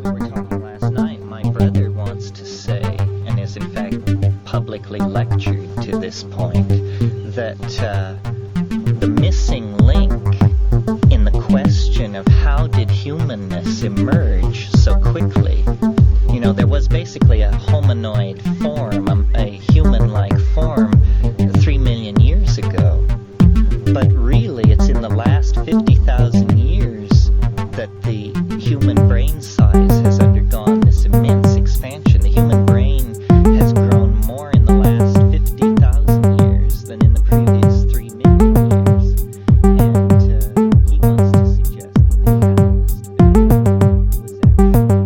We were talking last night. My brother wants to say, and has in fact publicly lectured to this point, that the missing link in the question of how did humanness emerge so quickly. You know, there was basically a hominoid form, a human-like form 3 million years ago. But really, it's in the last 50,000 years that the human brain size has undergone this immense expansion. The human brain has grown more in the last 50,000 years than in the previous 3 million years. And he wants to suggest that the catalyst of it was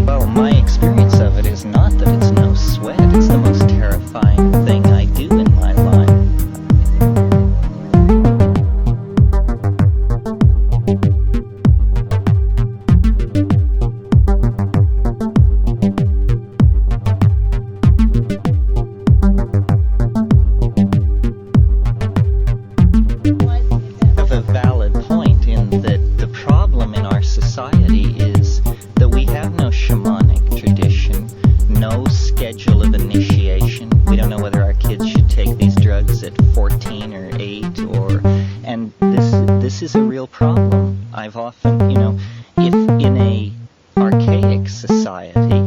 Well, my experience of it is not that it's no sweat. It's the most terrifying thing I do in my life. Have a valid point in that the problem in our society is that we have no shamanic tradition, no schedule of initiation. We don't know whether our kids should take these drugs at 14 or 8 and this is a real problem. I've often, if in a archaic society,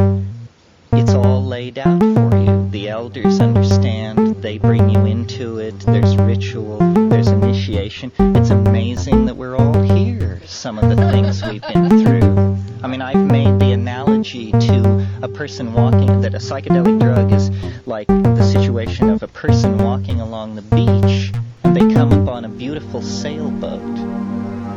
it's all laid out for you. The elders understand, they bring you into it, there's ritual, there's initiation. It's amazing that we're all here, some of the things we've been through. I mean, I've made the analogy to a person walking, that a psychedelic drug is like the situation of a person walking along the beach, and they come upon a beautiful sailboat,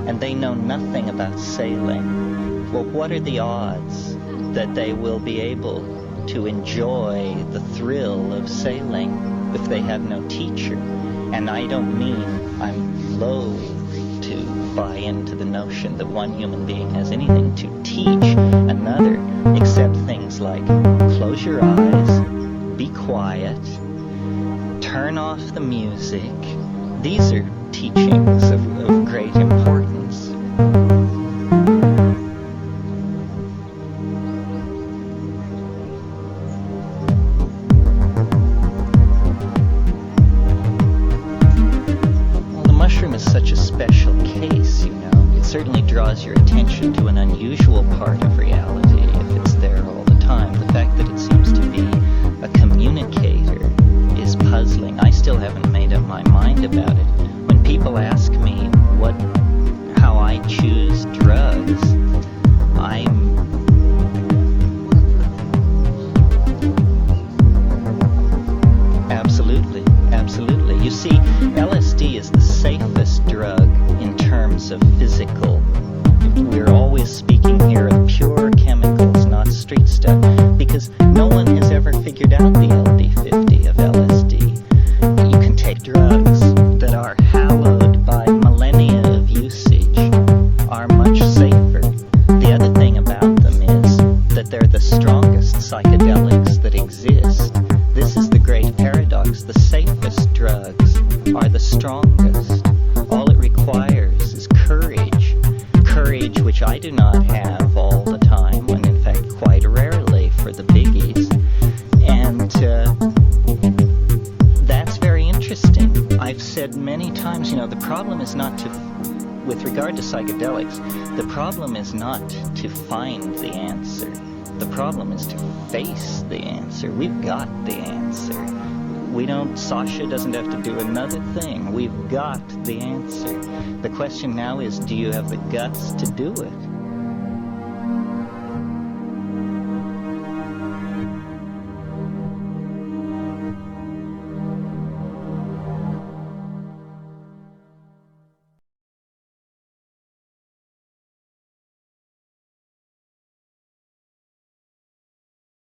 and they know nothing about sailing. Well, what are the odds that they will be able to enjoy the thrill of sailing if they have no teacher? And I don't mean I'm loath to buy into the notion that one human being has anything to teach another except things like close your eyes, be quiet, turn off the music. These are teachings of great importance. Such a special case, It certainly draws your attention to an unusual part of reality if it's there all the time. The fact that it seems to be a communicator is puzzling. I still haven't made up my mind about it. When people ask me how I choose drugs, Absolutely. You see, LSD is the safest drug in terms of physical. We're always speaking here of pure chemicals, not street stuff, because no one has ever figured out the LD50 of LSD. You can take drugs that are hallowed by millennia of usage, are much safer. The other thing about them is that they're the strongest psychedelics that exist. This is the great paradox. The safest drugs are the strongest. All it requires is courage. Courage which I do not have all the time, and in fact quite rarely for the biggies. And that's very interesting. I've said many times, the problem is not with regard to psychedelics, the problem is not to find the answer. The problem is to face the answer. We've got the answer. Sasha doesn't have to do another thing. We've got the answer. The question now is, do you have the guts to do it?